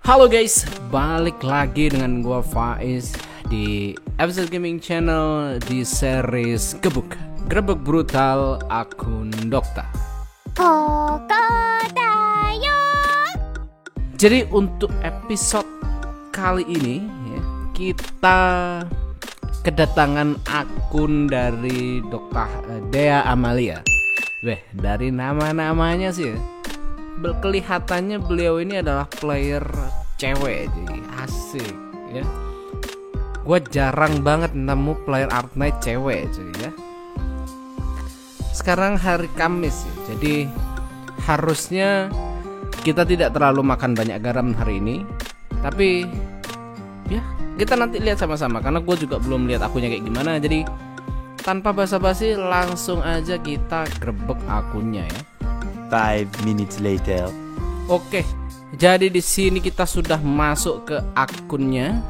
Halo guys, balik lagi dengan gua Faiz di episode gaming channel di series Grebek Brutal akun Dokta. Jadi untuk episode kali ini ya, kita kedatangan akun dari Dokta Dea Amalia. Dari nama-namanya sih ya, kelihatannya beliau ini adalah player cewek, jadi asik ya. Gua jarang banget nemu player Arknight cewek cuy ya. Sekarang hari Kamis ya, jadi harusnya kita tidak terlalu makan banyak garam hari ini. Tapi ya kita nanti lihat sama-sama, karena gue juga belum lihat akunnya kayak gimana. Jadi tanpa basa-basi langsung aja kita grebek akunnya ya. 5 minutes later. Oke, jadi di sini kita sudah masuk ke akunnya.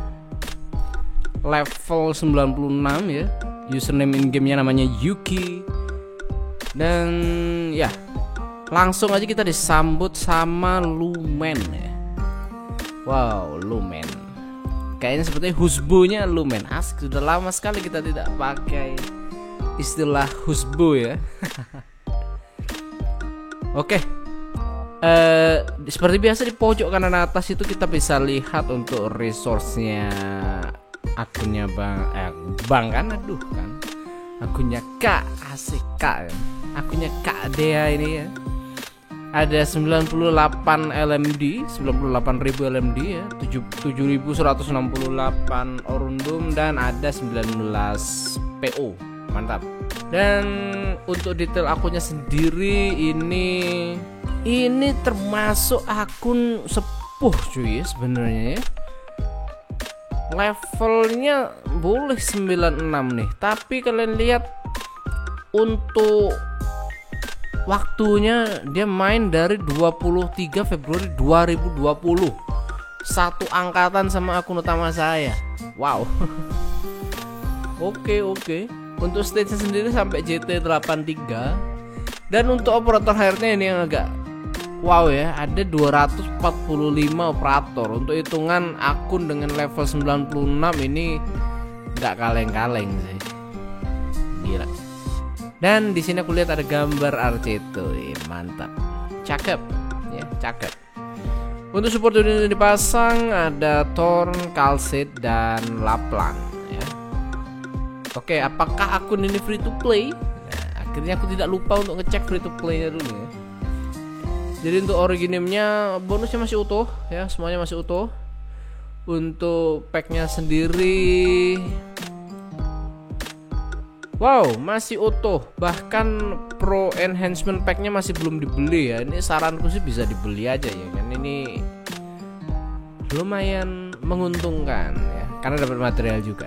Level 96 ya. Username in-game-nya namanya Yuki. Dan ya, langsung aja kita disambut sama Lumen ya. Wow, Lumen. Kayaknya sepertinya husbunya Lumen. Asik, sudah lama sekali kita tidak pakai istilah husbu ya. Oke, seperti biasa di pojok kanan atas itu kita bisa lihat untuk resource-nya akunnya Bang kan, akunnya Kak, asik Kak ya. Akunnya Kak Dea ini ya. Ada 98 LMD, 98.000 LMD ya, 7.168 orundum dan ada 19 PO. Mantap. Dan untuk detail akunnya sendiri ini termasuk akun sepuh cuy sebenarnya ya. Levelnya boleh 96 nih, tapi kalian lihat untuk waktunya dia main dari 23 Februari 2020. Satu angkatan sama akun utama saya. Wow. Oke. Untuk stage-nya sendiri sampai JT83. Dan untuk operator HRT ini yang agak wow ya, ada 245 operator. Untuk hitungan akun dengan level 96 ini nggak kaleng-kaleng sih. Gila. Dan di sini aku lihat ada gambar Arceto, mantap. Cakep ya, cakep. Untuk support unit yang dipasang ada Thorn, Kalsid dan Laplan. Oke, apakah akun ini free to play? Nah, akhirnya aku tidak lupa untuk ngecek free to play-nya dulu ya. Jadi untuk originimnya bonusnya masih utuh ya, semuanya masih utuh. Untuk packnya sendiri, wow, masih utuh. Bahkan pro enhancement packnya masih belum dibeli ya. Ini saranku sih bisa dibeli aja ya kan. Ini lumayan menguntungkan ya, karena dapat material juga.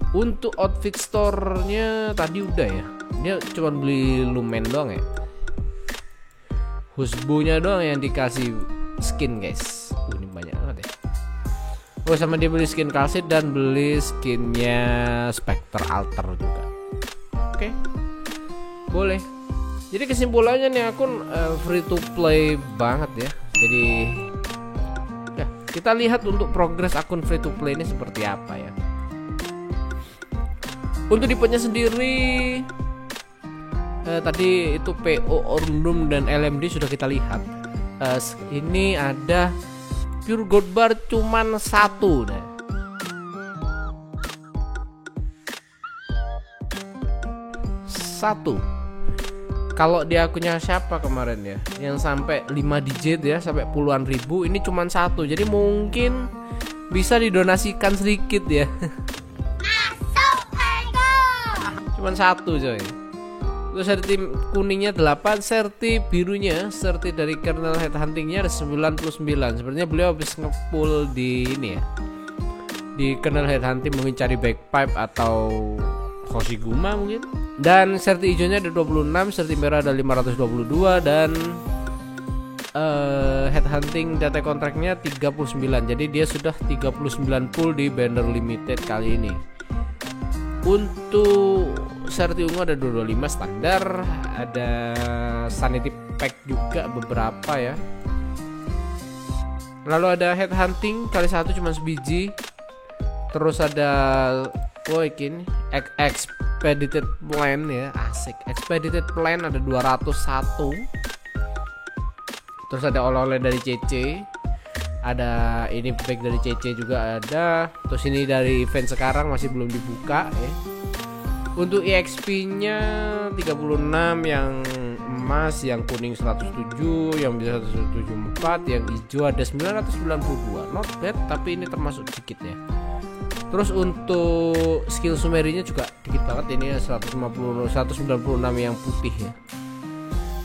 Untuk outfit store-nya tadi udah ya. Dia cuma beli Lumen doang ya. Husbunya doang yang dikasih skin guys. Ini banyak banget ya. Oh, sama dia beli skin Kalsid dan beli skinnya Spectre Alter juga. Oke, boleh. Jadi kesimpulannya nih akun free to play banget ya. Jadi ya, kita lihat untuk progres akun free to play ini seperti apa ya. Untuk dipenya sendiri tadi itu PO, Orundum dan LMD sudah kita lihat. Ini ada pure gold bar cuman satu nah. Satu. Kalau di akunnya siapa kemarin ya, yang sampai 5 digit ya, sampai puluhan ribu, ini cuman satu. Jadi mungkin bisa didonasikan sedikit ya. Cuman satu coy. Terus serti kuningnya 8, serti birunya, serti dari kernel headhuntingnya ada 99. Sebenarnya beliau habis ngepull di ini ya, di kernel headhunting mungkin cari backpipe atau Hoshiguma mungkin. Dan serti hijaunya ada 26, serti merah ada 522 dan headhunting data kontraknya 39. Jadi dia sudah 39 pull di banner limited kali ini. Untuk serti ungu ada 225 standar, ada sanity pack juga beberapa ya. Lalu ada head hunting kali satu cuma sebiji. Terus ada ini expedited plan ya, asik. Expedited plan ada 201. Terus ada oleh-oleh dari CC. Ada ini pack dari CC juga ada. Terus ini dari event sekarang masih belum dibuka ya. Untuk EXP-nya 36, yang emas, yang kuning 107, yang bisa 174, yang hijau ada 992. Not bad, tapi ini termasuk sedikit ya. Terus untuk skill sumerinya juga dikit banget, ini 196 yang putih ya.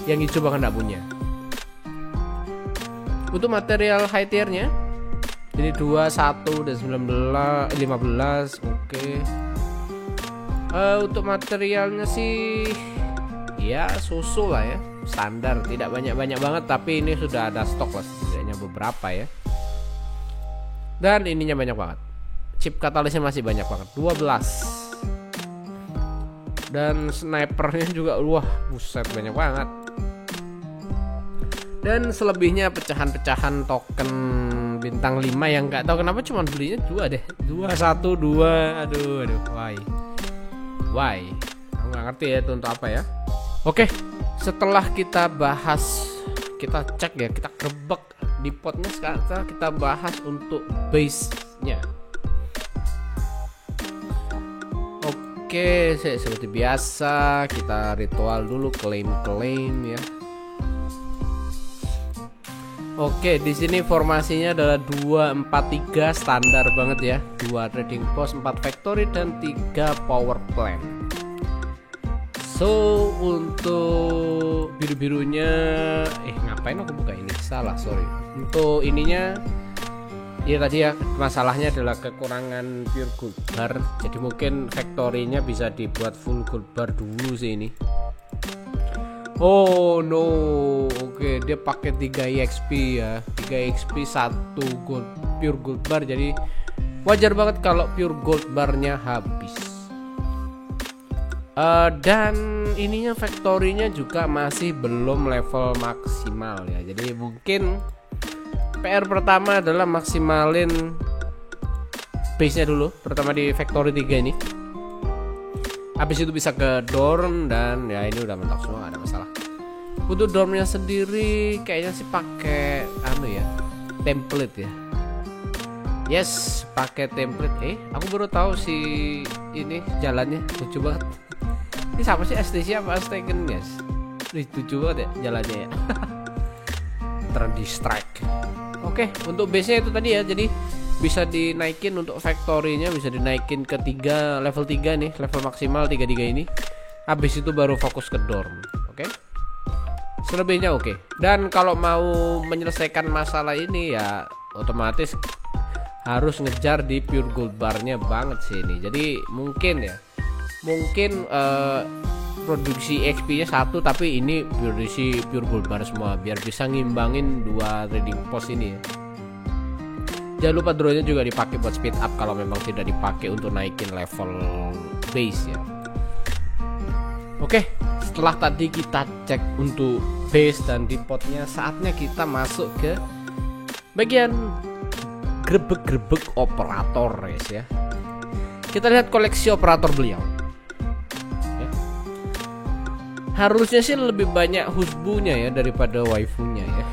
Yang hijau bahkan enggak punya. Untuk material high tier-nya ini 21 dan 15, oke. Untuk materialnya sih ya susu lah ya, standar, tidak banyak-banyak banget, tapi ini sudah ada stok lah setidaknya beberapa ya. Dan ininya banyak banget. Chip katalisnya masih banyak banget, 12. Dan snipernya juga wah, buset banyak banget. Dan selebihnya pecahan-pecahan token bintang 5 yang nggak tahu kenapa cuma belinya 2 deh. 2 1 2. Aduh, why? Aku nggak ngerti ya itu untuk apa ya. Oke, setelah kita bahas, kita cek ya, kita grebek di potnya, sekarang kita bahas untuk base-nya. Oke, seperti biasa kita ritual dulu, klaim ya. Oke, di sini formasinya adalah 2-4-3 standar banget ya. 2 trading post, 4 factory dan 3 power plant. So, untuk biru-birunya ngapain aku buka ini? Salah, sorry. Untuk ininya ya tadi ya, masalahnya adalah kekurangan pure gold bar. Jadi mungkin factory-nya bisa dibuat full gold bar dulu sih ini. Oh no, oke, dia pakai 3 EXP ya, 3 EXP 1 gold, pure gold bar, jadi wajar banget kalau pure gold barnya habis. Dan ininya factory-nya juga masih belum level maksimal ya, jadi mungkin PR pertama adalah maksimalin base-nya dulu, pertama di factory 3 ini. Habis itu bisa ke dorm, dan ya ini udah mentok semua, gak ada masalah. Untuk dormnya sendiri kayaknya sih pakai template ya. Yes, pakai template. Aku baru tahu sih ini jalannya lucu banget. Ini siapa sih, STC apa Stegen guys? Lucu banget ya jalannya ya. Terdistract. Oke, untuk base-nya itu tadi ya, jadi bisa dinaikin untuk factory-nya, bisa dinaikin ke 3, level 3 nih, level maksimal 33 ini. Habis itu baru fokus ke dorm. Oke. Selebihnya oke. Dan kalau mau menyelesaikan masalah ini ya otomatis harus ngejar di pure gold barnya banget sih ini. Jadi mungkin produksi XP-nya 1, tapi ini produksi pure gold bar semua biar bisa ngimbangin 2 trading post ini ya. Jangan lupa drone-nya juga dipakai buat speed up kalau memang tidak dipakai untuk naikin level base ya. Oke, setelah tadi kita cek untuk base dan depotnya, saatnya kita masuk ke bagian grebek-grebek operator guys ya. Kita lihat koleksi operator beliau. Ya. Harusnya sih lebih banyak husbunya ya daripada waifunya ya.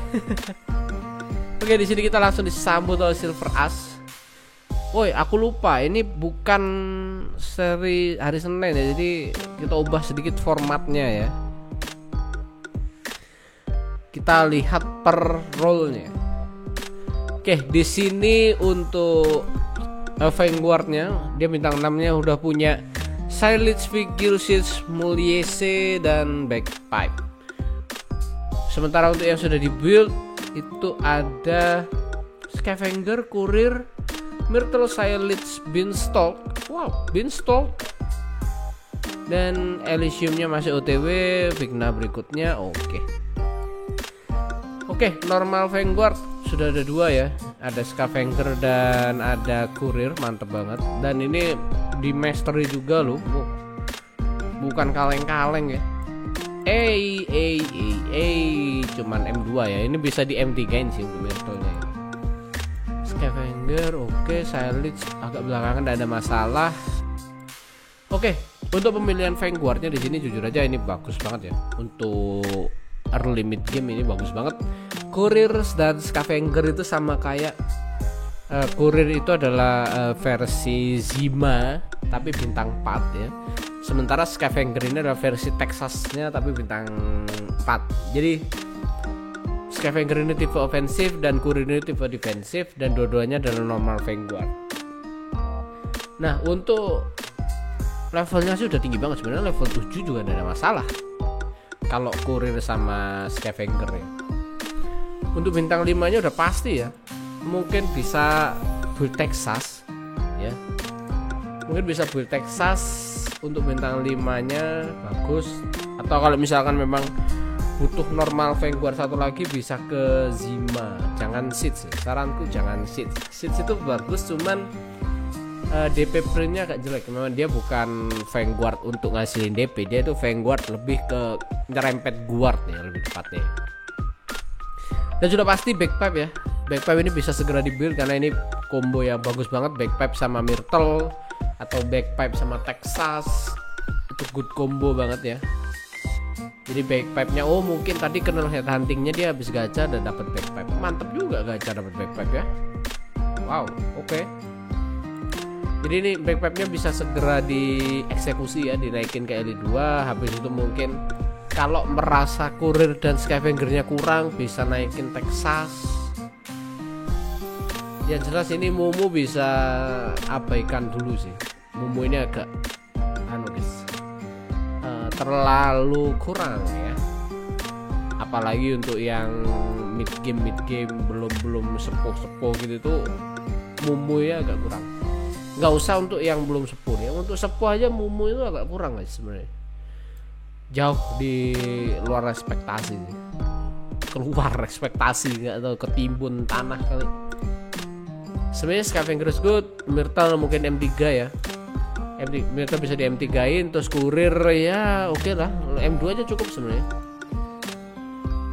Oke, di sini kita langsung disambut oleh Silver Ash. Woi, aku lupa ini bukan seri hari Senin ya, jadi kita ubah sedikit formatnya ya. Kita lihat per role-nya. Oke, di sini untuk Vanguard-nya, dia bintang 6-nya udah punya Silage Figures, Muliese dan Backpipe. Sementara untuk yang sudah di-build itu ada Scavenger, Kurir, Myrtle, Silage, Beanstalk. Wow, Beanstalk. Dan Elysium-nya masih OTW, Vigna berikutnya oke. Oke, normal Vanguard sudah ada 2 ya. Ada Scavenger dan ada Kurir, mantep banget. Dan ini di mastery juga loh. Bukan kaleng-kaleng ya. Cuman M2 ya. Ini bisa di M3-in sih untuk Myrtle-nya ya. Scavenger, oke. Silage agak belakangan, tidak ada masalah. Oke, untuk pemilihan Vanguardnya di sini jujur aja ini bagus banget ya. Untuk early mid game ini bagus banget. Couriers dan Scavenger itu sama kayak Courier itu adalah versi Zima tapi bintang 4 ya. Sementara Scavenger ini adalah versi Texasnya tapi bintang 4. Jadi Scavenger ini tipe ofensif dan Courier ini tipe defensif, dan dua-duanya adalah normal Vanguard. Nah, untuk levelnya sih udah tinggi banget, sebenarnya level 7 juga tidak ada masalah kalau Courier sama Scavenger ya. Untuk bintang 5 nya udah pasti ya, mungkin bisa build Texas ya, mungkin bisa build Texas untuk bintang 5 nya bagus. Atau kalau misalkan memang butuh normal Vanguard satu lagi bisa ke Zima, jangan Siege. Saranku jangan Siege. Siege itu bagus, cuman DP printnya agak jelek. Memang dia bukan Vanguard untuk ngasilin DP, dia itu Vanguard lebih ke nyerempet guard ya, lebih tepatnya. Dan sudah pasti backpipe ya. Backpipe ini bisa segera dibuild karena ini combo yang bagus banget. Backpipe sama Myrtle atau backpipe sama Texas itu good combo banget ya. Jadi backpipe-nya, oh mungkin tadi kena headhuntingnya dia habis gacha dan dapat backpipe. Mantep juga gacha dapat backpipe ya. Wow, oke. Jadi ini backpipe-nya bisa segera dieksekusi ya, dinaikin ke LI2. Habis itu mungkin kalau merasa Courier dan Scavenger-nya kurang bisa naikin Texas. Yang jelas ini Mumu bisa abaikan dulu sih. Mumu ini agak guys, terlalu kurang ya. Apalagi untuk yang mid game belum sepuh gitu tuh Mumu ya agak kurang. Nggak usah untuk yang belum sepuh ya, untuk sepuh aja Mumu itu agak kurang guys sebenarnya. Jauh di luar ekspektasi sih. Keluar ekspektasi, nggak tahu ketimbun tanah kali. Sebenarnya Scavenger is good, Myrtle mungkin M3 ya. Myrtle bisa di M3-in, terus Courier ya oke lah, M2 aja cukup sebenarnya.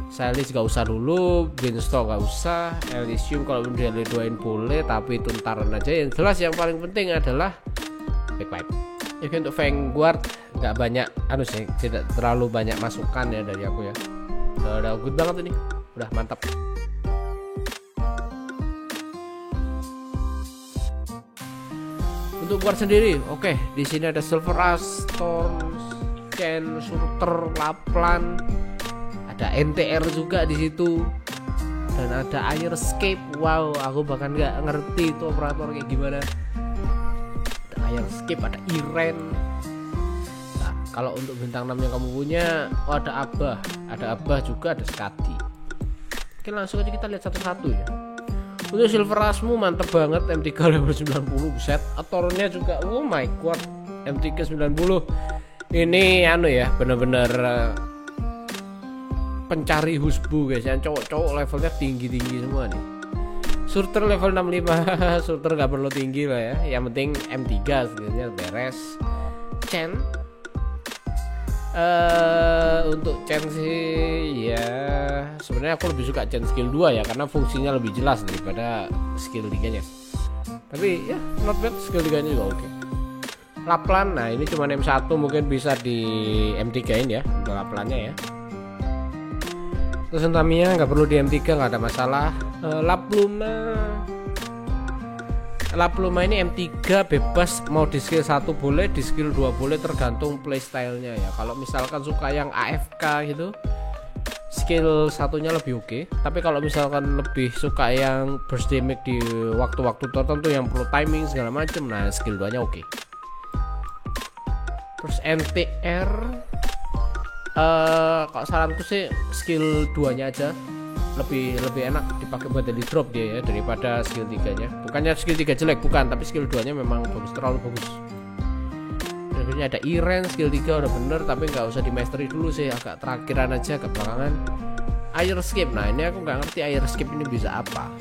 Silas gak usah dulu, Beanstalk gak usah, Elysium kalau dia L2-in boleh, tapi itu ntaran aja. Yang jelas yang paling penting adalah backpipe. Jadi untuk Vanguard nggak banyak sih, tidak terlalu banyak masukan ya dari aku ya. Udah good banget ini, udah mantap. Untuk guard sendiri, oke, di sini ada Silver Rush, Storms, Chen, Surter, Laplan, ada NTR juga di situ, dan ada Airscape. Wow, aku bahkan nggak ngerti itu operator kayak gimana. Ada Airscape, ada Iren. Nah, kalau untuk bintang 6 yang kamu punya, ada Abah juga, ada Skadi. Oke, langsung aja kita lihat satu-satu ya. Untuk Silver Rushmu mantep banget, M3 level 90, buset. Atornya juga, oh my god, M3 90. Ini ya, bener-bener pencari husbu guys, yang cowok-cowok levelnya tinggi-tinggi semua nih. Surter level 65, Surter gak perlu tinggi lah ya, yang penting M3 skillnya beres. Chen untuk Chen sih ya, sebenarnya aku lebih suka Chen skill 2 ya, karena fungsinya lebih jelas daripada skill 3 nya. Tapi ya not bad, skill 3 nya juga oke. Laplan, nah ini cuma M1, mungkin bisa di M3-in ya untuk Laplannya ya. Terus Tamiya nggak perlu di M3, nggak ada masalah. Lapluma ini M3 bebas, mau di skill 1 boleh, di skill 2 boleh, tergantung playstyle-nya ya. Kalau misalkan suka yang AFK gitu, skill 1-nya lebih oke. Tapi kalau misalkan lebih suka yang burst damage di waktu-waktu tertentu yang perlu timing segala macem, nah skill 2-nya oke. Terus NTR, kalau saranku sih skill 2-nya aja lebih enak dipakai buat daily drop dia ya, daripada skill 3-nya. Bukannya skill 3 jelek, bukan, tapi skill 2-nya memang bagus, terlalu bagus. Berikutnya ada Iren, skill 3 udah bener, tapi nggak usah di mastery dulu sih, agak terakhiran aja, ke belakangan. Airscape, nah ini aku nggak ngerti Airscape ini bisa apa.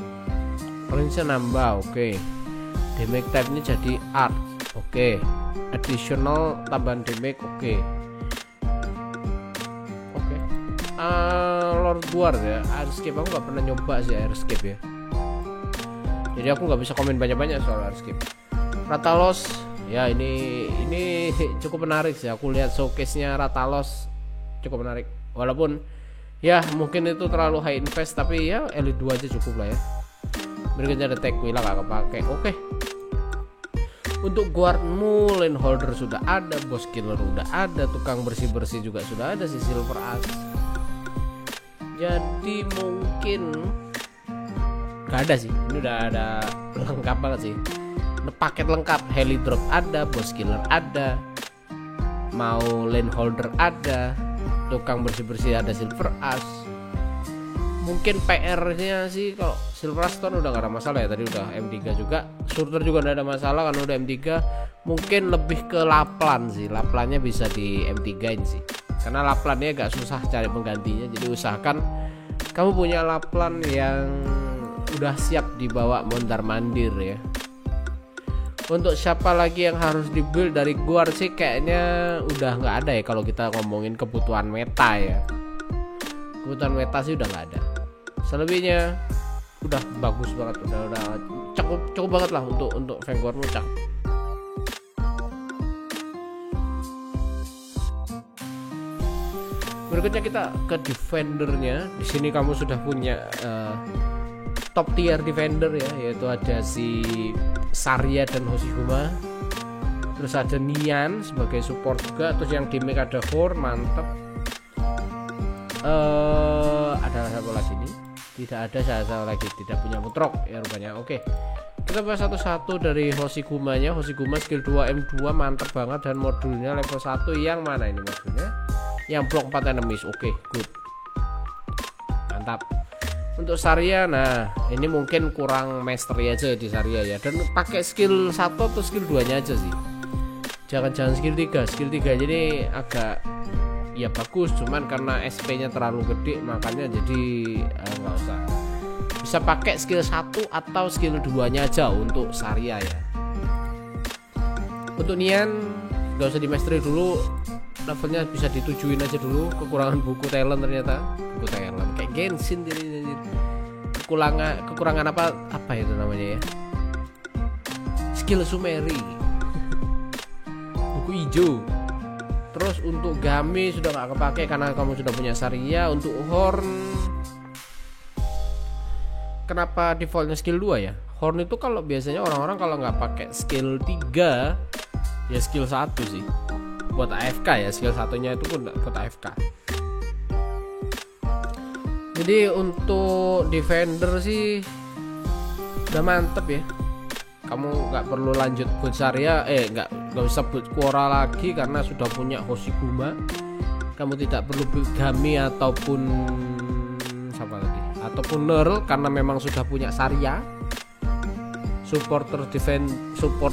Range-nya nambah, oke. Damage type-nya jadi art, oke. Additional tambahan damage, oke. Lord Guard ya, Airscape aku nggak pernah nyoba sih Airscape ya. Jadi aku nggak bisa komen banyak-banyak soal Arscape. Rathalos ya ini cukup menarik sih. Aku lihat showcase-nya Rathalos cukup menarik. Walaupun ya mungkin itu terlalu high invest, tapi ya Elite 2 aja cukup lah ya. Berikutnya ada Tequila gak kepake. Oke. Untuk guardmu, lane holder sudah ada, boss killer udah ada, tukang bersih-bersih juga sudah ada, si Silver Ash. Jadi mungkin gak ada sih. Ini udah ada lengkap banget sih. Paket lengkap, heli drop ada, boss killer ada, mau lane holder ada, tukang bersih-bersih ada, Silver Ash. Mungkin PR-nya sih kalau Silver Ash udah gak ada masalah ya, tadi udah M3 juga. Surter juga gak ada masalah karena udah M3. Mungkin lebih ke Laplan sih, Laplannya bisa di M3in sih, karena Laplannya agak susah cari penggantinya. Jadi usahakan kamu punya Laplan yang udah siap dibawa mondar mandir ya. Untuk siapa lagi yang harus dibuild dari guard sih kayaknya udah nggak ada ya, kalau kita ngomongin kebutuhan meta ya. Kebutuhan meta sih udah nggak ada. Selebihnya udah bagus banget, udah cukup banget lah untuk Vanguardmu cakep. Berikutnya kita ke defendernya. Di sini kamu sudah punya top tier defender ya, yaitu ada si Saria dan Hoshiguma. Terus ada Nian sebagai support juga. Terus yang di make ada Hor, mantep. Ada satu lagi nih. Tidak ada satu lagi, tidak punya mutrok ya rupanya. Oke. Kita bahas satu-satu dari Hoshiguma-nya. Hoshiguma skill 2 M2 mantep banget, dan modulnya level 1 yang mana ini modulnya? Yang block 4 enemies. Oke, good. Mantap. Untuk Saria, nah ini mungkin kurang mastery aja di Saria ya, dan pakai skill 1 atau skill 2 nya aja sih, jangan skill 3 jadi agak ya bagus, cuman karena SP nya terlalu gede makanya jadi nggak usah. Bisa pakai skill 1 atau skill 2 nya aja untuk Saria ya. Untuk Nian nggak usah di mastery dulu, levelnya bisa ditujuin aja dulu. Kekurangan buku talent, ternyata buku talent kayak Genshin jadi kekurangan apa itu namanya ya, skill Sumeri buku hijau. Terus untuk Gami sudah gak kepake karena kamu sudah punya Saria. Untuk Horn, kenapa defaultnya skill 2 ya? Horn itu kalau biasanya orang-orang kalau nggak pakai skill 3 ya skill 1 sih buat AFK ya, skill satunya itu pun buat AFK. Jadi untuk defender sih udah mantep ya. Kamu nggak perlu lanjut buat Saria, nggak usah buat Quora lagi karena sudah punya Hoshiguma. Kamu tidak perlu build Gami ataupun siapa lagi, ataupun Nerl karena memang sudah punya Saria. Support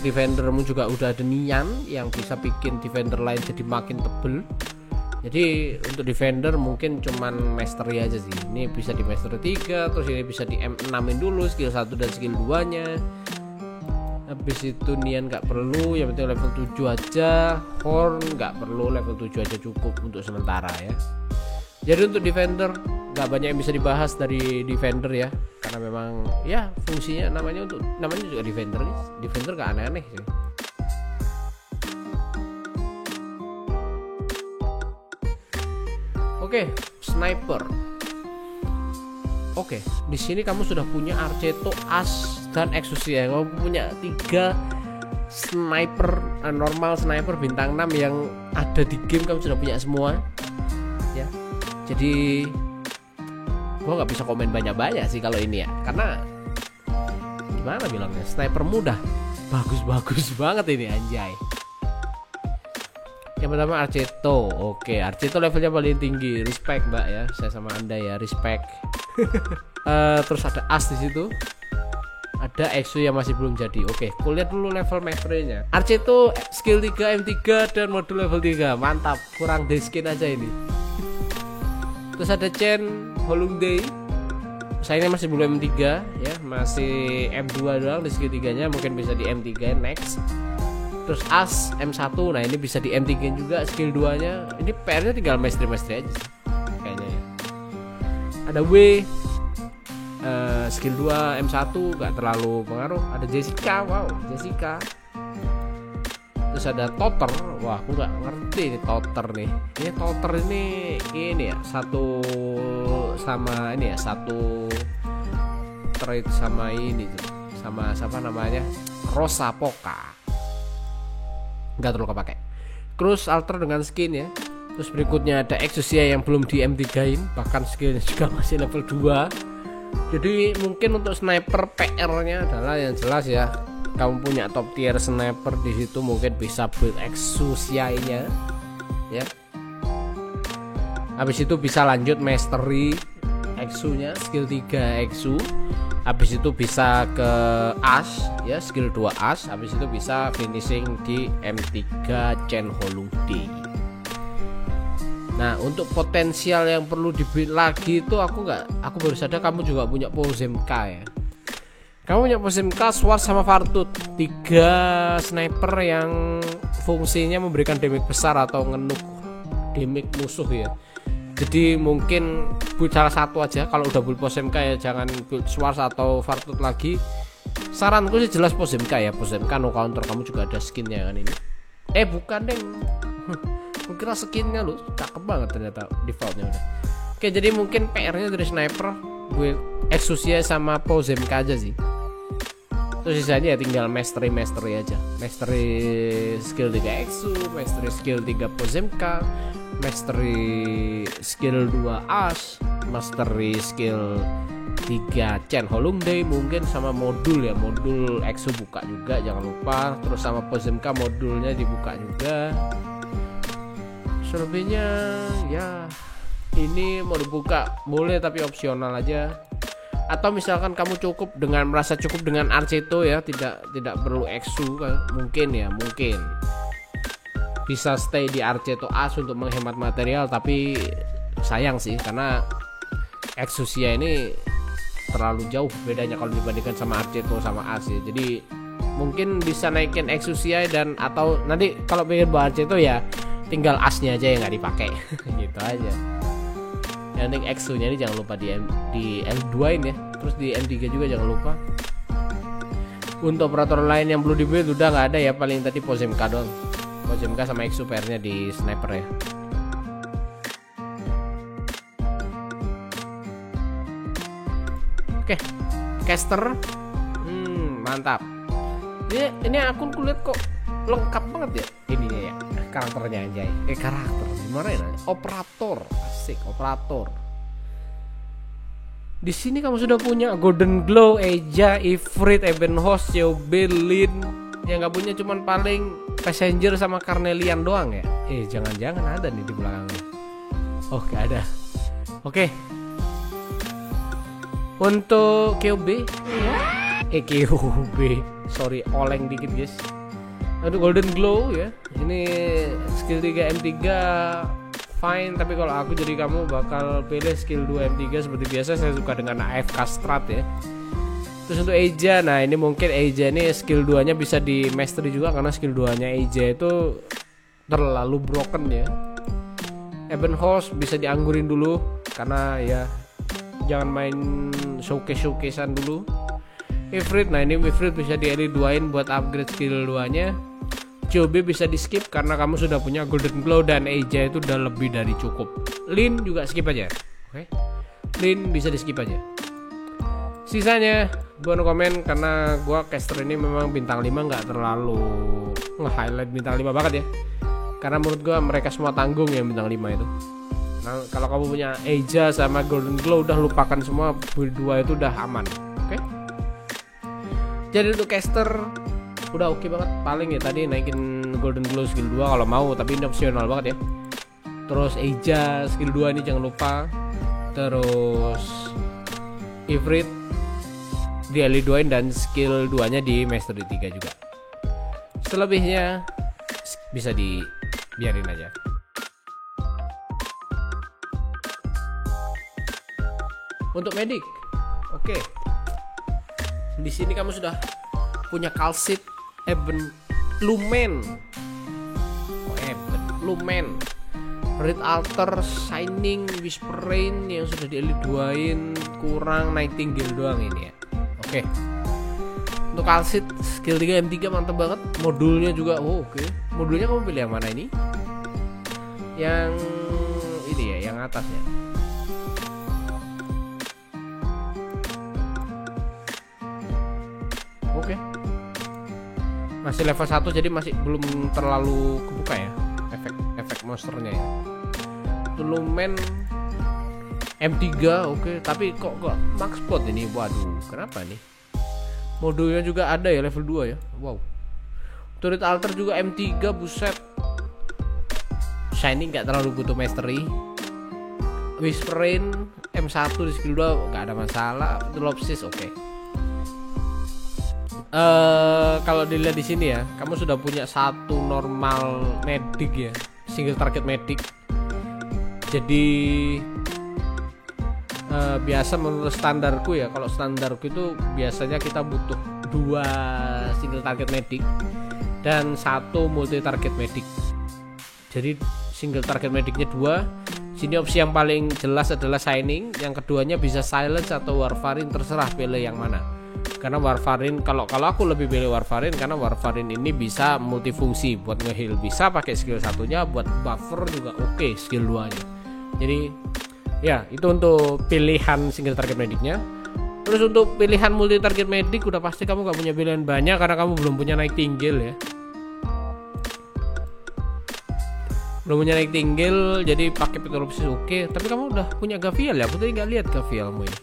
defendermu juga udah ada Nian yang bisa bikin defender lain jadi makin tebel. Jadi untuk defender mungkin cuman mastery aja sih. Ini bisa di mastery 3, terus ini bisa di M6in dulu skill 1 dan skill 2 nya. Habis itu Nian gak perlu, yang penting level 7 aja. Horn gak perlu, level 7 aja cukup untuk sementara ya. Jadi untuk defender gak banyak yang bisa dibahas dari defender ya, karena memang ya fungsinya namanya juga defender. Defender gak aneh-aneh sih. Oke, sniper. Oke, di sini kamu sudah punya Arceto, Ash, dan Exodus ya. Kamu punya 3 sniper, normal sniper bintang 6 yang ada di game, kamu sudah punya semua. Ya. Jadi gua nggak bisa komen banyak-banyak sih kalau ini ya, karena gimana bilangnya, sniper mudah, bagus-bagus banget ini anjay. Yang pertama Arceto. Oke, Arceto levelnya paling tinggi, respect mbak ya, saya sama anda ya, respect. Terus ada As di situ, ada Exu yang masih belum jadi. Oke, kulihat dulu level mastery-nya. Arceto skill 3 M3 dan modul level 3, mantap. Kurang day skin aja ini. Terus ada Chen Holungday, sayangnya masih belum M3 ya, masih M2 doang di skill 3 nya, mungkin bisa di M3 next. Terus As M1, nah ini bisa di M3 juga skill 2 nya. Ini PR nya tinggal mastery aja sih kayaknya ya. Ada W, skill 2 M1 gak terlalu pengaruh. Ada Jessica, wow Jessica. Terus ada Totter, wah aku nggak ngerti ini Totter nih. Ini Totter ini ya satu sama ini ya satu trade sama ini tuh, sama siapa namanya Rosa Poka. Nggak terlalu kepake. Cruise alter dengan skin ya. Terus berikutnya ada Exosia yang belum di M3-in, bahkan skillnya juga masih level 2. Jadi mungkin untuk sniper PR-nya adalah yang jelas ya. Kamu punya top tier sniper di situ mungkin bisa build Exosia-nya ya. Habis itu bisa lanjut mastery Exo-nya skill 3 Exo. Habis itu bisa ke Ash ya, skill 2 Ash. Habis itu bisa finishing di M3 Chen Holungde. Nah, untuk potensial yang perlu dibuild lagi itu aku baru sadar kamu juga punya Pozemka ya. Kamu punya Pozemka, Sword sama Vartut, 3 sniper yang fungsinya memberikan damage besar atau ngenuk damage musuh ya. Jadi mungkin build salah satu aja. Kalau udah build Pozemka ya jangan build Sword atau Vartut lagi. Saranku sih jelas Pozemka ya. Pozemka no counter, kamu juga ada skinnya kan ini. Bukan deng. Kira skinnya lu cakep banget ternyata defaultnya udah. Oke, jadi mungkin PR-nya dari sniper gue Exosia sama Pozemka aja sih. Terus sisanya ya tinggal mastery aja. Mastery skill 3 Exo, mastery skill 3 Pozemka, mastery skill 2 Ash, mastery skill 3 Chen Holungde mungkin, sama modul ya, modul Exo buka juga jangan lupa. Terus sama Pozemka modulnya dibuka juga. Selebihnya ya ini mau dibuka boleh tapi opsional aja. Atau misalkan kamu merasa cukup dengan Arceto ya, tidak perlu Exo kan, mungkin bisa stay di Arceto As untuk menghemat material. Tapi sayang sih karena Exosia ini terlalu jauh bedanya kalau dibandingkan sama Arceto sama As ya. Jadi mungkin bisa naikin Exosia dan atau nanti kalau pengen bawa Arceto ya tinggal Asnya aja yang nggak dipakai gitu aja. Yang penting Exo-nya ini jangan lupa di L2-in ya. Terus di M3 juga jangan lupa. Untuk operator lain yang perlu dibuild udah nggak ada ya, paling tadi Pozemka doang. Pozemka sama Exo PR-nya di sniper ya. Oke, caster, mantap. Ini akun kulit kok lengkap banget ya ininya ya, karakternya anjay. Karakter gimana ya? Operator, asik operator. Di sini kamu sudah punya Golden Glow, Eja, Ifrit, Ebenhouse, Yobe, Lin. Yang nggak punya cuman paling Passenger sama Carnelian doang ya. Jangan-jangan ada nih di belakangnya. Oh, gak ada. Oke. Untuk KOB, KOB, sorry oleng dikit guys. Aduh, Golden Glow ya. Ini skill 3 M3 fine, tapi kalau aku jadi kamu bakal pilih skill 2 M3 seperti biasa. Saya suka dengan AFK strat ya. Terus untuk Eja, nah ini mungkin Eja ini skill 2 nya bisa di mastery juga karena skill 2 nya Eja itu terlalu broken ya. Ebenhouse bisa dianggurin dulu karena ya jangan main showcase-showcasean dulu. Ifrit, nah ini Ifrit bisa di L2-in buat upgrade skill 2 nya. Jobe bisa di skip karena kamu sudah punya Golden Glow dan Eja itu udah lebih dari cukup. Lin juga skip aja. Oke. Lin bisa di skip aja. Sisanya gua no komen karena gua caster ini memang bintang 5 nggak terlalu nge-highlight bintang 5 banget ya. Karena menurut gua mereka semua tanggung ya bintang 5 itu. Nah, kalau kamu punya Eja sama Golden Glow udah lupakan semua, build 2 itu udah aman. Oke. Jadi untuk caster udah oke banget. Paling ya tadi naikin Golden Glow skill 2 kalau mau, tapi ini opsional banget ya. Terus Eja skill 2 ini jangan lupa. Terus Ifrit di L2-in dan skill 2 nya di Mastery 3 juga. Selebihnya bisa dibiarin aja. Untuk medik, oke. Di sini kamu sudah punya Kalsit, Eben, Lumen, Lumen, Red Altar, Shining, Whisper Rain yang sudah di L2-in, kurang Nightingale doang ini ya. Oke. Untuk Kalsit skill 3 M3 mantap banget. Modulnya juga oke. Modulnya kamu pilih yang mana ini? Yang ini ya, yang atas ya. Oke. Masih level 1 jadi masih belum terlalu kebuka ya efek monsternya ya. Lumen M3 oke, tapi kok max spot ini. Waduh, kenapa nih? Modulnya juga ada ya level 2 ya. Wow. Turret altar juga M3, buset. Shiny nggak terlalu butuh mastery. Whispering M1 di skill 2 nggak ada masalah. Lopsis oke. Kalau dilihat di sini ya, kamu sudah punya satu normal medic ya, single target medic. Jadi biasa menurut standarku ya, kalau standarku itu biasanya kita butuh 2 single target medic dan 1 multi target medic. Jadi single target medicnya 2. Sini opsi yang paling jelas adalah Shining, yang keduanya bisa Silence atau Warfarin, terserah pilih yang mana. Karena Warfarin, kalau aku lebih pilih Warfarin karena Warfarin ini bisa multifungsi, buat nge-heal bisa pakai skill satunya, buat buffer juga oke skill 2-nya. Jadi ya itu untuk pilihan single target medicnya. Terus untuk pilihan multi target medic udah pasti kamu gak punya pilihan banyak karena kamu belum punya Nightingale ya. Belum punya Nightingale, jadi pakai Pteropsis oke. Tapi kamu udah punya Gavial ya? Aku tadi nggak lihat Gavialmu ini.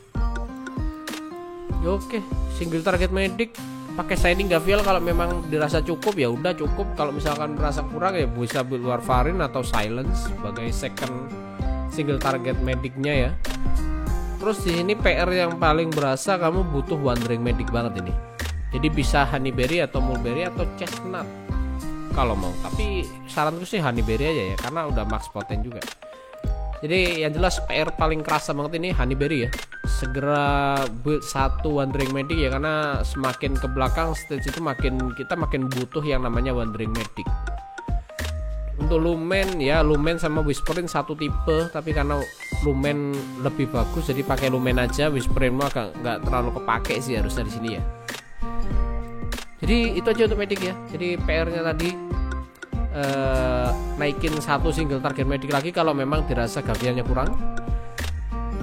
Ya, oke, single target medic pakai Shining Gavial kalau memang dirasa cukup ya udah cukup. Kalau misalkan merasa kurang ya bisa build Warfarin atau Silence sebagai second single target medicnya ya. Terus di sini PR yang paling berasa, kamu butuh Wandering Medic banget ini. Jadi bisa Honeyberry atau Mulberry atau Chestnut kalau mau. Tapi saranku sih Honeyberry aja ya, karena udah max poten juga. Jadi yang jelas PR paling kerasa banget ini Honeyberry ya. Segera build 1 Wandering Medic ya, karena semakin ke belakang stage itu kita makin butuh yang namanya Wandering Medic. Untuk Lumen ya, Lumen sama Whispering satu tipe, tapi karena Lumen lebih bagus jadi pakai Lumen aja. Whispering mah nggak terlalu kepake sih harusnya di sini ya. Jadi itu aja untuk medic ya. Jadi PR-nya tadi naikin 1 single target medic lagi kalau memang dirasa Gavialnya kurang.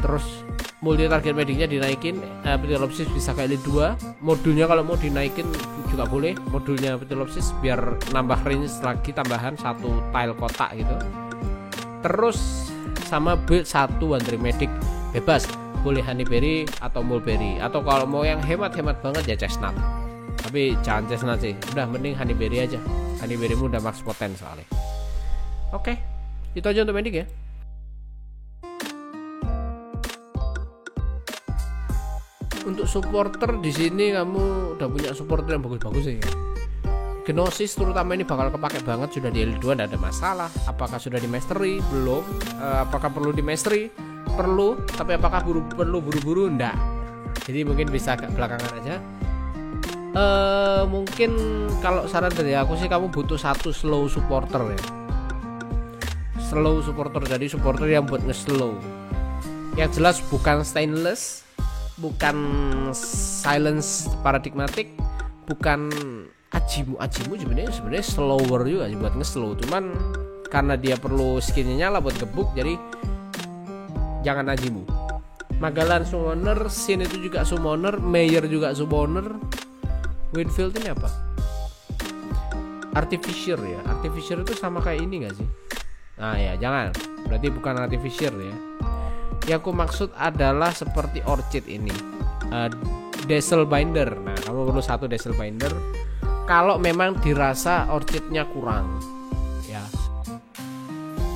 Terus multi target medicnya dinaikin, Pteropsis bisa ke elite 2. Modulnya kalau mau dinaikin juga boleh, modulnya Pteropsis biar nambah range lagi tambahan 1 tile kotak gitu. Terus sama build 1 Wandering Medic bebas, boleh Honeyberry atau Mulberry, atau kalau mau yang hemat-hemat banget ya Chestnut. Tapi jangan Chestnut sih, udah mending Honeyberry aja. Honeyberrymu udah max poten soalnya. Oke, itu aja untuk medic ya. Untuk supporter di sini kamu udah punya supporter yang bagus-bagus ya. Gnosis terutama ini bakal kepake banget, sudah di L2 tidak ada masalah. Apakah sudah di mastery? Belum. Apakah perlu di mastery? Perlu, tapi apakah perlu buru-buru? Enggak. Jadi mungkin bisa agak belakangan aja. Mungkin kalau saran dari aku sih kamu butuh 1 slow supporter ya. Slow supporter, jadi supporter yang buat nge-slow. Yang jelas bukan stainless, bukan silence paradigmatic, bukan ajimu sebenarnya slower juga buat nge-slow. Cuman karena dia perlu skinnya nyala buat gebuk, jadi jangan ajimu. Magalan summoner, Sin itu juga summoner, Mayer juga summoner. Winfield ini apa? Artificer ya. Artificer itu sama kayak ini gak sih? Nah ya jangan, berarti bukan Artificer ya. Yang aku maksud adalah seperti Orchid ini, Dazzle Binder. Nah kamu perlu 1 Dazzle Binder kalau memang dirasa Orchidnya kurang ya.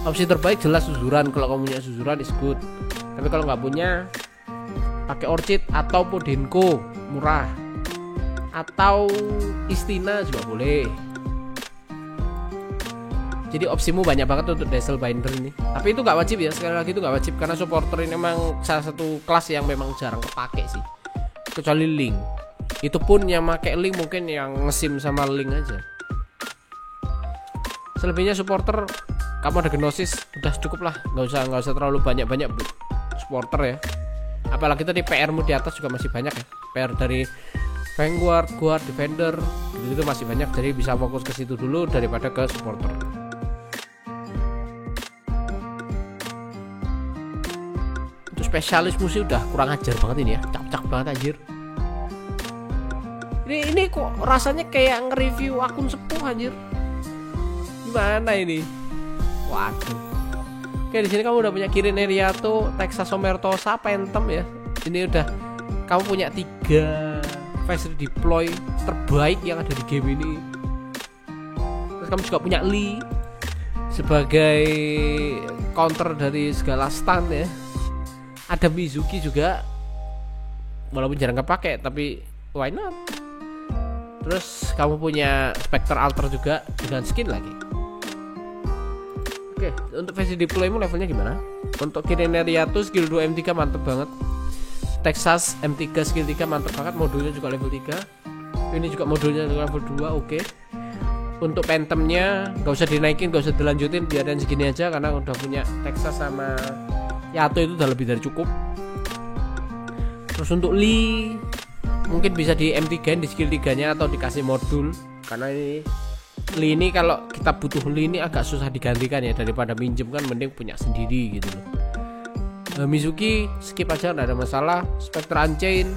Opsi terbaik jelas Suzuran, kalau kamu punya Suzuran is good. Tapi kalau nggak punya, pakai Orchid atau Podenko murah, atau Istina juga boleh. Jadi opsimu banyak banget untuk Dazzle Binder ini. Tapi itu nggak wajib ya, sekali lagi itu nggak wajib karena supporter ini memang salah satu kelas yang memang jarang kepake sih. Kecuali Link. Itu pun yang pakai Link mungkin yang ngesim sama Link aja. Selebihnya supporter, kamu ada Gnosis udah cukup lah, nggak usah terlalu banyak supporter ya. Apalagi tadi PR-mu di atas juga masih banyak ya. PR dari Vanguard, Guard, Defender itu masih banyak, jadi bisa fokus ke situ dulu daripada ke supporter. Untuk spesialis musuh udah kurang ajar banget ini ya, cap-cap banget anjir. Ini kok rasanya kayak nge-review akun sepuh anjir. Gimana ini? Waduh. Oke, di sini kamu udah punya Kirin Eriyato, Texas Omertosa, Phantom ya. Ini udah kamu punya 3 face deploy terbaik yang ada di game ini. Terus kamu juga punya Lee sebagai counter dari segala stun ya. Ada Mizuki juga, walaupun jarang kepake tapi why not. Terus kamu punya Spectre Alter juga dengan skin lagi. Oke, untuk versi deploymu levelnya gimana? Untuk Kirin Eriyato skill 2 M3 mantep banget. Texas M3 skill 3 mantep banget, modulnya juga level 3. Ini juga modulnya level 2, oke. Untuk Phantomnya gak usah dinaikin, gak usah dilanjutin, biarin segini aja karena udah punya Texas sama Yato itu udah lebih dari cukup. Terus untuk Lee mungkin bisa di M3 di skill 3 nya atau dikasih modul, karena Lee ini kalau kita butuh Lee ini agak susah digantikan ya, daripada minjem kan mending punya sendiri gitu loh. Mizuki skip aja, nggak ada masalah. Spectre Unchained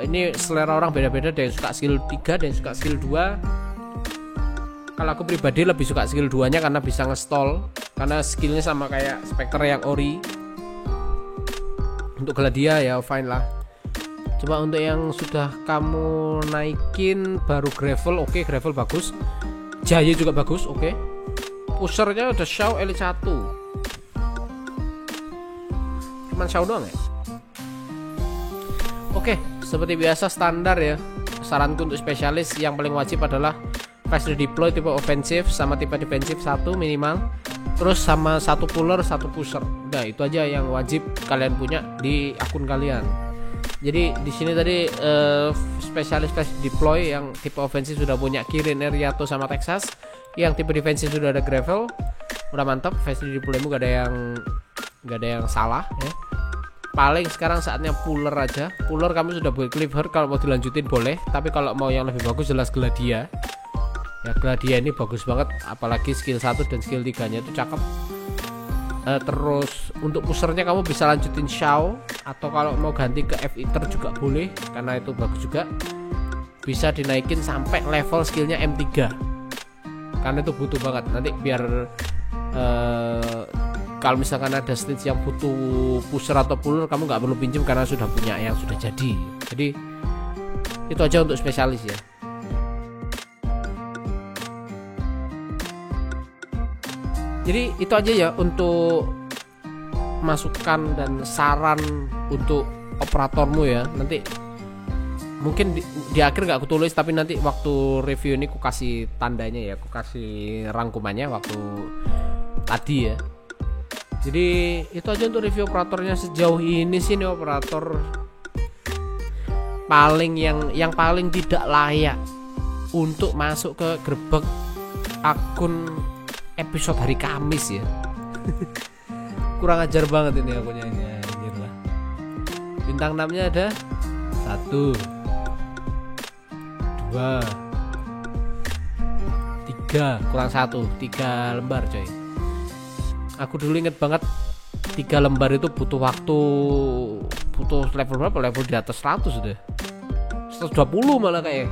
ini selera orang beda-beda, ada yang suka skill 3, ada yang suka skill 2. Kalau aku pribadi lebih suka skill 2 nya karena bisa nge-stall, karena skillnya sama kayak Spectre yang Ori. Untuk Gladia ya fine lah. Coba untuk yang sudah kamu naikin baru Gravel, oke, Gravel bagus. Jaya juga bagus, oke. Pushernya udah Shao Elite 1. Cuman Shao doang ya. Oke, seperti biasa standar ya. Saranku untuk spesialis yang paling wajib adalah fast redeploy tipe ofensif sama tipe defensif 1 minimal. Terus sama 1 puller, 1 pusher. Udah itu aja yang wajib kalian punya di akun kalian. Jadi di sini tadi spesialis fast deploy yang tipe ofensif sudah punya Kirin Eriyato sama Texas. Yang tipe defensif sudah ada Gravel. Udah mantap, fast deploymu gak ada yang salah ya. Paling sekarang saatnya puller aja. Puller kamu sudah buat Clifford, kalau mau dilanjutin boleh, tapi kalau mau yang lebih bagus jelas Gladia. Ya Gladia ini bagus banget, apalagi skill 1 dan skill 3 nya itu cakep. Terus untuk pushernya kamu bisa lanjutin Shao, atau kalau mau ganti ke F-Eater juga boleh, karena itu bagus juga. Bisa dinaikin sampai level skillnya M3, karena itu butuh banget. Nanti biar kalau misalkan ada stage yang butuh pusher atau puller, kamu nggak perlu pinjem karena sudah punya yang sudah jadi. Jadi itu aja untuk spesialis ya. Jadi itu aja ya untuk masukan dan saran untuk operatormu ya. Nanti mungkin di akhir gak aku tulis, tapi nanti waktu review ini aku kasih tandanya ya, aku kasih rangkumannya waktu tadi ya. Jadi itu aja untuk review operatornya sejauh ini sih. Ini operator paling yang paling tidak layak untuk masuk ke gerbek akun episode hari Kamis ya. Kurang ajar banget ini akunnya ini, anjir lah. Bintang 6 nya ada 1 2 3, kurang 1, 3 lembar coy. Aku dulu inget banget 3 lembar itu butuh waktu, butuh level berapa? Level di atas 100 sudah, 120 malah kayak,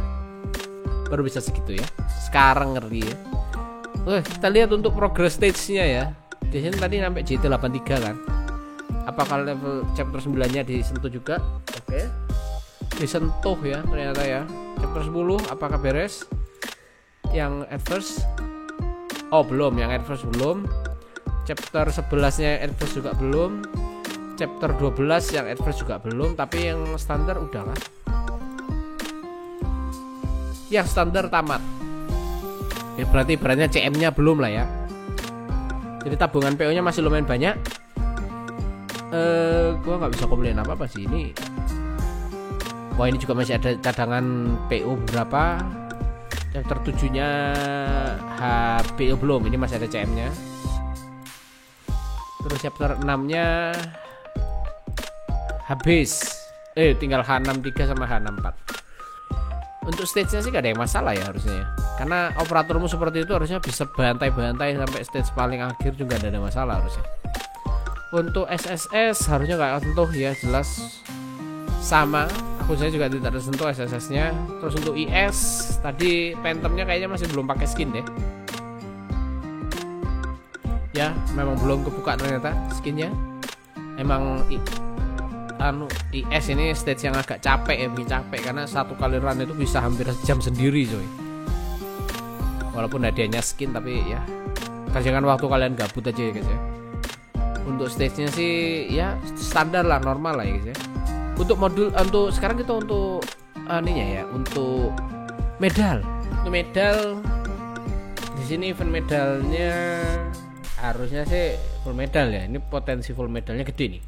baru bisa segitu ya. Sekarang ngeri ya. Oke, kita lihat untuk progress stage-nya ya. Di sini tadi sampai JT 83 kan. Apakah level chapter 9-nya disentuh juga? Oke. Disentuh ya ternyata ya. Chapter 10 apakah beres? Yang adverse? Oh, belum, yang adverse belum. Chapter 11-nya adverse juga belum. Chapter 12 yang adverse juga belum, tapi yang standar udah lah. Yang standar tamat. Ya berarti ibaratnya CM-nya belum lah ya. Jadi tabungan PO-nya masih lumayan banyak. Gua nggak bisa komplain apa sih ini. Wah, ini juga masih ada cadangan PO berapa. Chapter 7-nya PO belum, ini masih ada CM-nya. Terus chapter 6-nya habis. Tinggal H63 sama H64. Untuk stage-nya sih gak ada yang masalah ya harusnya ya. Karena operatormu seperti itu harusnya bisa bantai-bantai sampai stage paling akhir juga gak ada masalah harusnya. Untuk SSS harusnya gak sentuh ya, jelas sama. Aku saya juga tidak tersentuh SSS-nya. Terus untuk IS tadi Phantom-nya kayaknya masih belum pakai skin deh. Ya, memang belum kebuka ternyata skinnya. Emang IS ini stage yang agak capek ya, bikin capek karena satu kali run itu bisa hampir jam sendiri coy. Walaupun hadiahnya skin tapi ya jangan waktu kalian gabut aja ya guys ya. Untuk stage-nya sih ya standar lah, normal lah ya guys ya. Untuk modul untuk sekarang kita untuk ininya ya, untuk medal. Untuk medal di sini event medalnya harusnya sih full medal ya. Ini potensi full medalnya gede nih.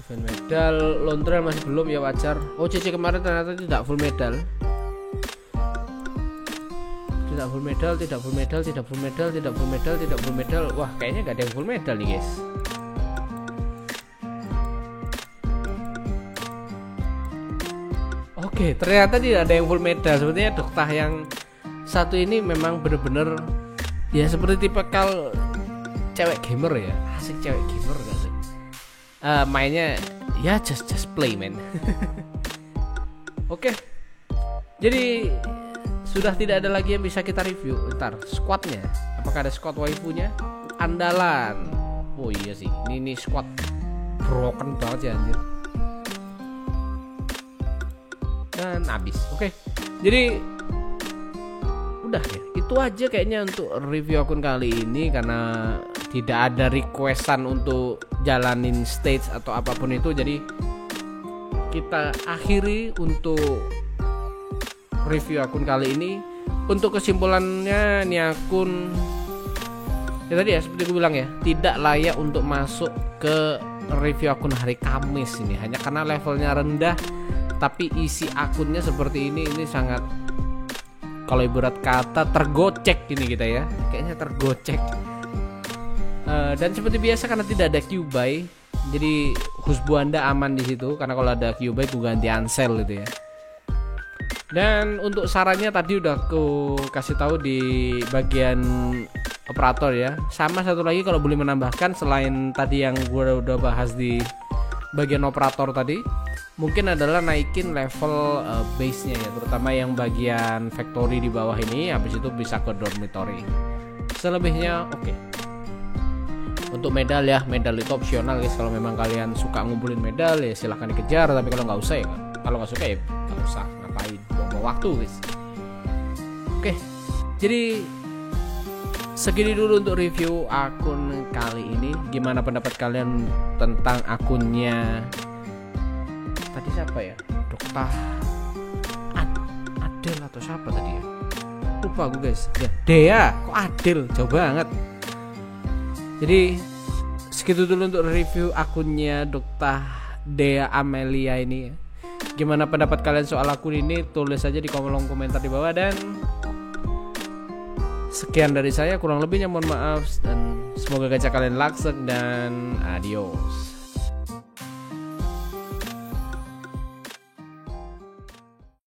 Event medal laundry masih belum ya, wajar. Oh CC kemarin ternyata tidak full medal. Tidak full medal, tidak full medal, tidak full medal, tidak full medal, tidak full medal. Wah kayaknya gak ada yang full medal nih guys. Oke, ternyata tidak ada yang full medal. Sepertinya Doktah yang satu ini memang bener-bener ya seperti tipikal cewek gamer ya. Asik cewek gamer gak sih? Mainnya ya just play man. Oke. Jadi sudah tidak ada lagi yang bisa kita review. Ntar squadnya, apakah ada squad waifunya? Andalan. Oh iya sih, ini squad broken banget ya anjir. Dan habis. Oke. Jadi udah ya, itu aja kayaknya untuk review akun kali ini, karena tidak ada requestan untuk jalanin stage atau apapun itu. Jadi kita akhiri untuk review akun kali ini. Untuk kesimpulannya, ini akun ya tadi ya seperti gue bilang ya, tidak layak untuk masuk ke review akun hari Kamis ini, hanya karena levelnya rendah. Tapi isi akunnya seperti ini sangat, kalau ibarat kata tergocek ini kita ya, kayaknya tergocek. Dan seperti biasa karena tidak ada Q-buy, jadi husbu Anda aman di situ, karena kalau ada Q-buy gue ganti Ansel gitu ya. Dan untuk sarannya tadi udah aku kasih tahu di bagian operator ya. Sama satu lagi kalau boleh menambahkan, selain tadi yang gue udah bahas di bagian operator tadi, mungkin adalah naikin level base-nya ya, terutama yang bagian factory di bawah ini. Habis itu bisa ke dormitory. Selebihnya oke. Untuk medal ya, medal itu opsional guys. Kalau memang kalian suka ngumpulin medal ya silahkan dikejar, tapi kalau nggak usah ya, kalau nggak suka ya nggak usah, ngapain buang waktu guys. Oke, jadi segini dulu untuk review akun kali ini. Gimana pendapat kalian tentang akunnya tadi siapa ya, Doktah Adel atau siapa tadi ya, lupa gue guys ya. Dea, kok Adel, jauh banget. Jadi segitu dulu untuk review akunnya Doktah Dea Amelia ini ya. Gimana pendapat kalian soal akun ini, tulis aja di kolom komentar di bawah. Dan sekian dari saya, kurang lebihnya mohon maaf, dan semoga gacha kalian laksek dan adios.